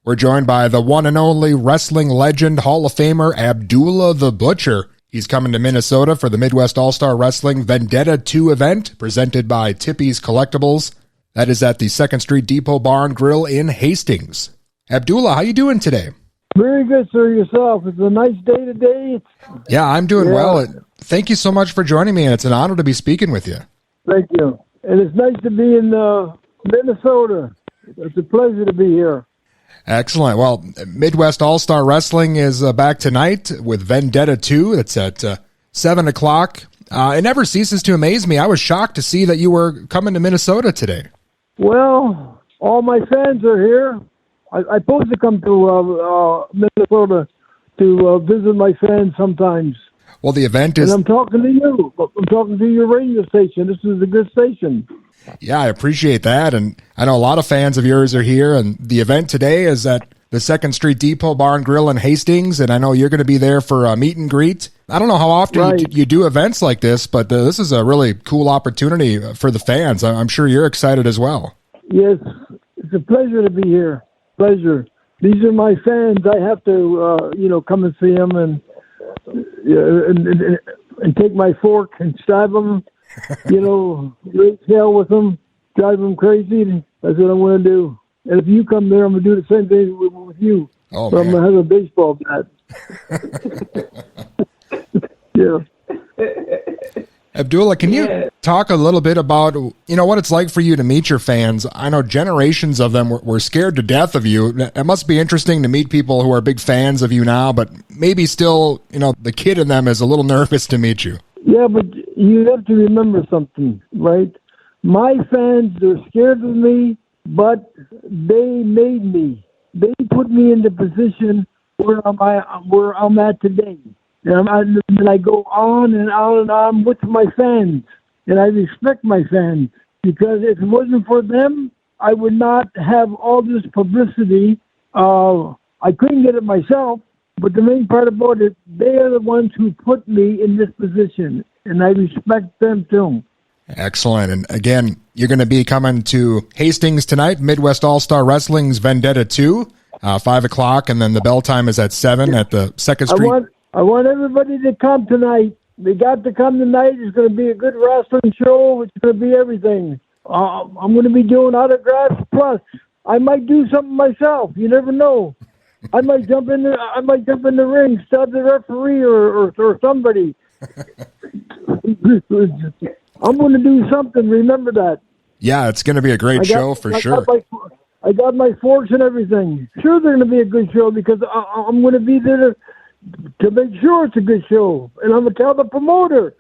We're joined by the one and only wrestling legend, Hall of Famer, Abdullah the Butcher. He's coming to Minnesota for the Midwest All-Star Wrestling Vendetta 2 event presented by Tippy's Collectibles. That is at the 2nd Street Depot Bar and Grill in Hastings. Abdullah, how you doing today? Very good, sir. Yourself? It's a nice day today. Yeah, I'm doing well. Thank you so much for joining me, and it's an honor to be speaking with you. Thank you. And it's nice to be in Minnesota. It's a pleasure to be here. Excellent. Well, Midwest All-Star Wrestling is back tonight with Vendetta 2. It's at 7 o'clock. It never ceases to amaze me. I was shocked to see that you were coming to Minnesota today. Well, all my fans are here. I'm supposed to come to Minnesota to visit my fans sometimes. Well, the event is... And I'm talking to you. I'm talking to your radio station. This is a good station. Yeah, I appreciate that, and I know a lot of fans of yours are here, and the event today is at the 2nd Street Depot Bar and Grill in Hastings, and I know you're going to be there for a meet and greet. I don't know how often you do events like this, but this is a really cool opportunity for the fans. I'm sure you're excited as well. Yes, it's a pleasure to be here. Pleasure. These are my fans. I have to, come and see them and take my fork and stab them. Raise hell with them, drive them crazy. That's what I'm going to do. And if you come there, I'm going to do the same thing with you. Oh, so I'm going to have a baseball bat. Yeah. Abdullah, can you talk a little bit about, what it's like for you to meet your fans? I know generations of them were scared to death of you. It must be interesting to meet people who are big fans of you now, but maybe still, the kid in them is a little nervous to meet you. Yeah, but you have to remember something, right? My fans are scared of me, but they made me. They put me in the position where I'm at today. And I go on and on and on with my fans. And I respect my fans. Because if it wasn't for them, I would not have all this publicity. I couldn't get it myself. But the main part about it, they are the ones who put me in this position, and I respect them too. Excellent. And again, you're going to be coming to Hastings tonight, Midwest All-Star Wrestling's Vendetta 2, 5 o'clock, and then the bell time is at 7 at the 2nd Street. I want everybody to come tonight. They got to come tonight. It's going to be a good wrestling show. It's going to be everything. I'm going to be doing autographs, plus I might do something myself. You never know. I might jump in the ring, stab the referee or somebody. I'm going to do something. Remember that. Yeah, it's going to be a great show for sure. I got my forks and everything. Sure, they're going to be a good show because I'm going to be there to make sure it's a good show. And I'm going to tell the promoter,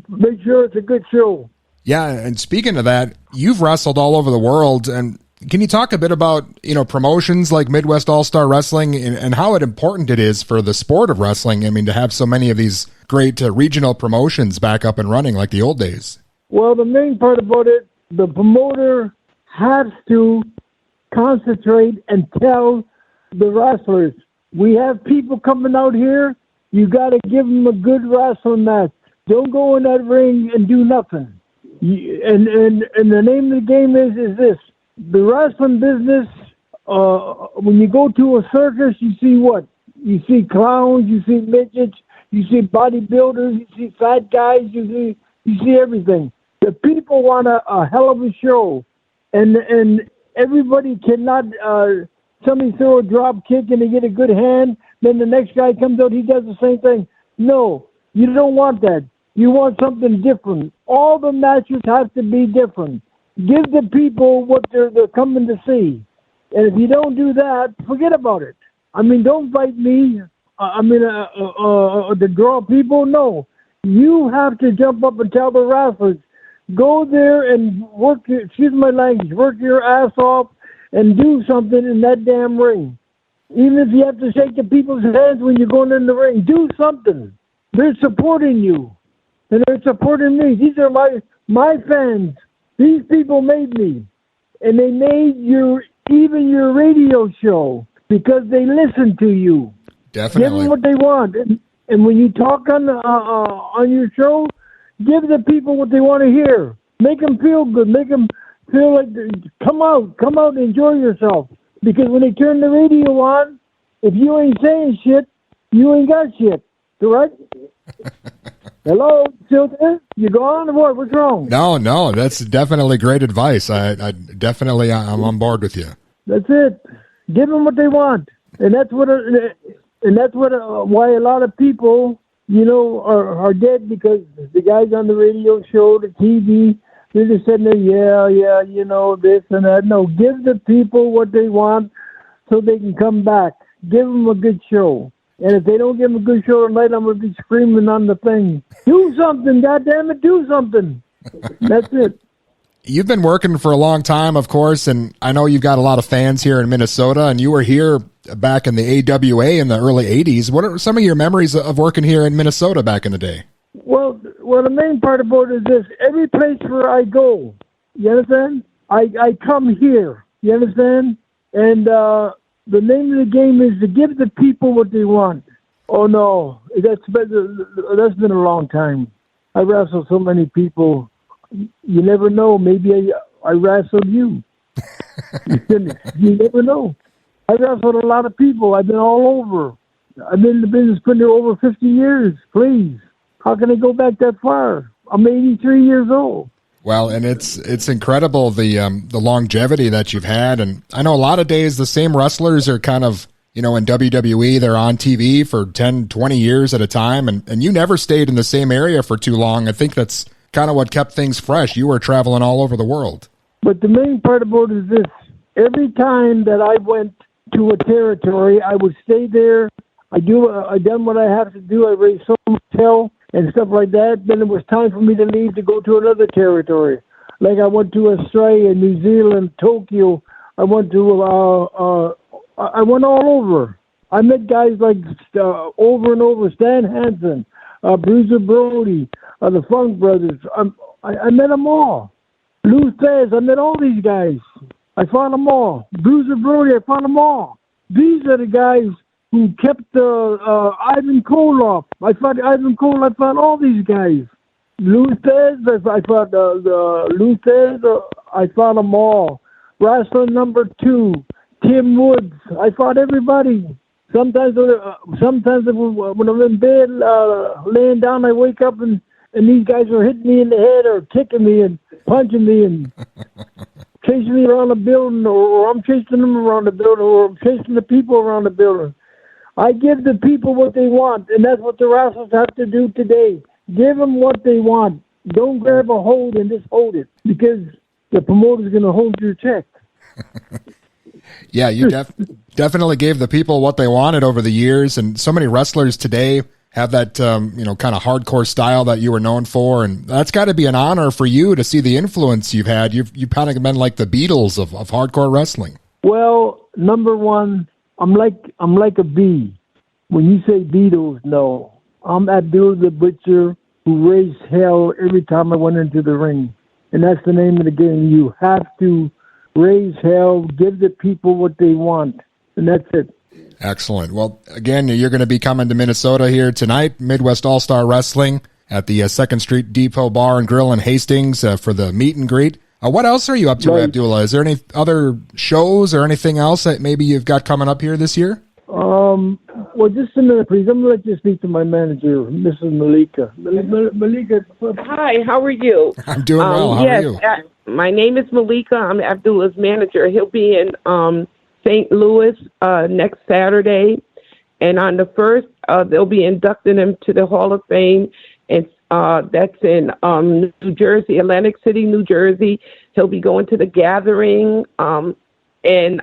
make sure it's a good show. Yeah, and speaking of that, you've wrestled all over the world, and can you talk a bit about, promotions like Midwest All-Star Wrestling and how important it is for the sport of wrestling? I mean, to have so many of these great regional promotions back up and running like the old days. Well, the main part about it, the promoter has to concentrate and tell the wrestlers, we have people coming out here, you got to give them a good wrestling match. Don't go in that ring and do nothing. And the name of the game is this. The wrestling business, when you go to a circus, you see what? You see clowns, you see midgets, you see bodybuilders, you see fat guys, you see everything. The people want a hell of a show, and everybody cannot. Somebody throw a drop kick and they get a good hand, then the next guy comes out, he does the same thing. No, you don't want that. You want something different. All the matches have to be different. Give the people what they're coming to see. And if you don't do that, forget about it. I mean, don't fight me. To draw people, no. You have to jump up and tell the wrestlers, go there and work your ass off and do something in that damn ring. Even if you have to shake the people's hands when you're going in the ring, do something. They're supporting you. And they're supporting me. These are my fans. These people made me, and they made even your radio show because they listen to you. Definitely. Give them what they want, and when you talk on your show, give the people what they want to hear. Make them feel good. Make them feel like come out, enjoy yourself. Because when they turn the radio on, if you ain't saying shit, you ain't got shit. Correct? Hello, still there? You gone or what? What's wrong? No, that's definitely great advice. I'm on board with you. That's it. Give them what they want, and that's what why a lot of people, are dead, because the guys on the radio show, the TV, they're just sitting there, this and that. No, give the people what they want so they can come back. Give them a good show. And if they don't give them a good show tonight, I'm going to be screaming on the thing. Do something, goddammit, do something. That's it. You've been working for a long time, of course, and I know you've got a lot of fans here in Minnesota, and you were here back in the AWA in the early 80s. What are some of your memories of working here in Minnesota back in the day? Well, the main part about it is this. Every place where I go, you understand? I come here, you understand? And the name of the game is to give the people what they want. Oh, no, that's been a long time. I wrestled so many people. You never know. Maybe I wrestled you. You never know. I wrestled a lot of people. I've been all over. I've been in the business for over 50 years. Please. How can I go back that far? I'm 83 years old. Well, and it's incredible the longevity that you've had. And I know a lot of days the same wrestlers are kind of, in WWE, they're on TV for 10, 20 years at a time. And you never stayed in the same area for too long. I think that's kind of what kept things fresh. You were traveling all over the world. But the main part about it is this. Every time that I went to a territory, I would stay there. I done what I have to do. I raised so much hell and stuff like that. Then it was time for me to leave to go to another territory. Like I went to Australia, New Zealand, Tokyo. I went all over. I met guys like over and over, Stan Hansen, Bruiser Brody, the Funk Brothers. I met them all. Lou Thez, I met all these guys. I found them all. Bruiser Brody, I found them all. These are the guys who kept Ivan Koloff. I found Ivan Koloff. I found all these guys. Lou Thez, I found Lou Thez. I found them all. Wrestler number 2, Tim Woods. I found everybody. Sometimes when I'm in bed, laying down, I wake up and these guys are hitting me in the head or kicking me and punching me and chasing me around the building, or I'm chasing them around the building, or I'm chasing the people around the building. I give the people what they want, and that's what the wrestlers have to do today. Give them what they want. Don't grab a hold and just hold it, because the promoter's going to hold your check. Yeah, you definitely gave the people what they wanted over the years, and so many wrestlers today have that kind of hardcore style that you were known for, and that's got to be an honor for you to see the influence you've had. You've kind of been like the Beatles of hardcore wrestling. Well, number one, I'm like a bee. When you say Beatles, no, I'm Abdullah the Butcher, who raised hell every time I went into the ring, and that's the name of the game. You have to raise hell, give the people what they want, and that's it. Excellent. Well, again, you're going to be coming to Minnesota here tonight, Midwest All-Star Wrestling at the 2nd Street Depot Bar and Grill in Hastings for the meet and greet. What else are you up to, right, Abdullah? Is there any other shows or anything else that maybe you've got coming up here this year? Well, just a minute, please. I'm going to let you speak to my manager, Mrs. Malika. Malika. Hi, how are you? I'm doing well. How are you? My name is Malika. I'm Abdullah's manager. He'll be in St. Louis next Saturday, and on the 1st, they'll be inducting him to the Hall of Fame, and that's in New Jersey, Atlantic City, New Jersey. He'll be going to the Gathering in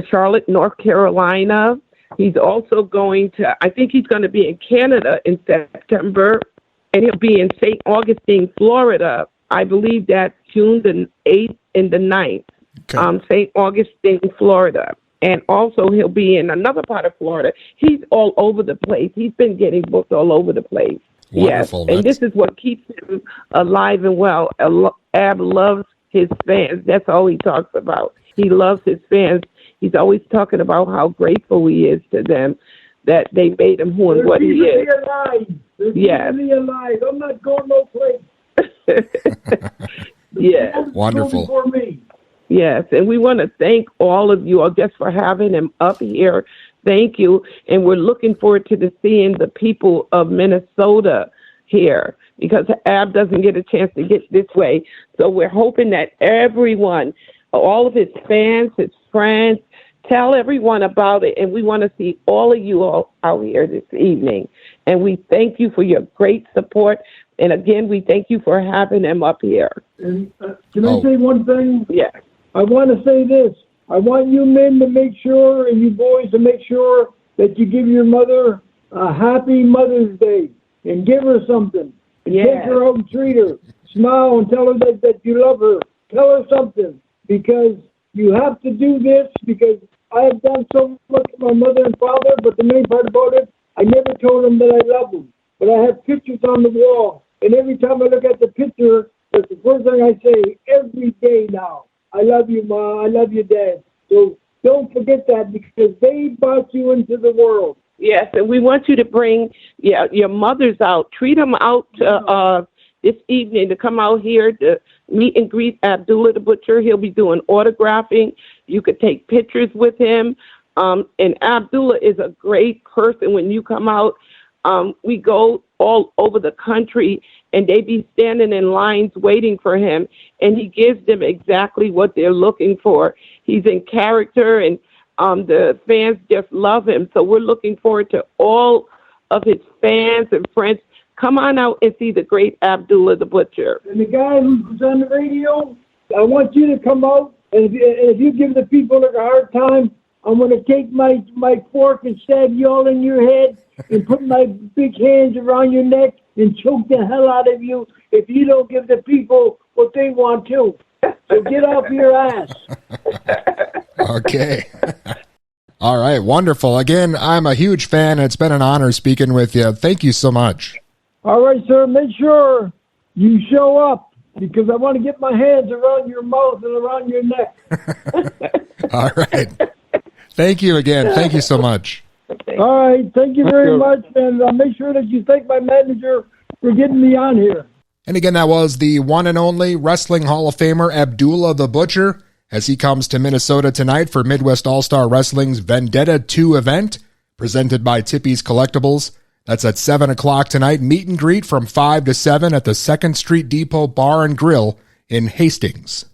Charlotte, North Carolina. He's also going to, I think he's going to be in Canada in September, and he'll be in St. Augustine, Florida. I believe that's June the 8th and the 9th. Okay. St. Augustine, Florida. And also he'll be in another part of Florida. He's all over the place. He's been getting booked all over the place. Wonderful. Yes. And this is what keeps him alive and well. Ab loves his fans. That's all he talks about. He loves his fans. He's always talking about how grateful he is to them, that they made him who and what he is. Yes. Alive. I'm not going no place. Yeah. Wonderful. For me. Yes, and we want to thank all of you all just for having him up here. Thank you. And we're looking forward to seeing the people of Minnesota here because Ab doesn't get a chance to get this way. So we're hoping that everyone, all of his fans, his friends, tell everyone about it. And we want to see all of you all out here this evening. And we thank you for your great support. And again, we thank you for having him up here. And can I say one thing? Yes. I want to say this. I want you men to make sure, and you boys to make sure that you give your mother a happy Mother's Day and give her something. Yes. Take her out and treat her. Smile and tell her that you love her. Tell her something because you have to do this because I have done so much for my mother and father, but the main part about it, I never told them that I love them. But I have pictures on the wall, and every time I look at the picture, that's the first thing I say every day now. I love you, Ma. I love you, Dad. So don't forget that because they brought you into the world. Yes, and we want you to bring your mothers out. Treat them out this evening to come out here to meet and greet Abdullah the Butcher. He'll be doing autographing. You could take pictures with him. And Abdullah is a great person when you come out. We go all over the country, and they be standing in lines waiting for him, and he gives them exactly what they're looking for. He's in character, and the fans just love him. So we're looking forward to all of his fans and friends. Come on out and see the great Abdullah the Butcher. And the guy who's on the radio, I want you to come out, and if you give the people like a hard time, I'm going to take my fork and stab you all in your head and put my big hands around your neck and choke the hell out of you if you don't give the people what they want to. So get off your ass. Okay. All right. Wonderful. Again, I'm a huge fan. It's been an honor speaking with you. Thank you so much. All right, sir. Make sure you show up because I want to get my hands around your mouth and around your neck. All right. Thank you again. Thank you so much. All right. Thank you very much. And make sure that you thank my manager for getting me on here. And again, that was the one and only Wrestling Hall of Famer Abdullah the Butcher as he comes to Minnesota tonight for Midwest All-Star Wrestling's Vendetta 2 event presented by Tippy's Collectibles. That's at 7 o'clock tonight. Meet and greet from 5 to 7 at the 2nd Street Depot Bar and Grill in Hastings.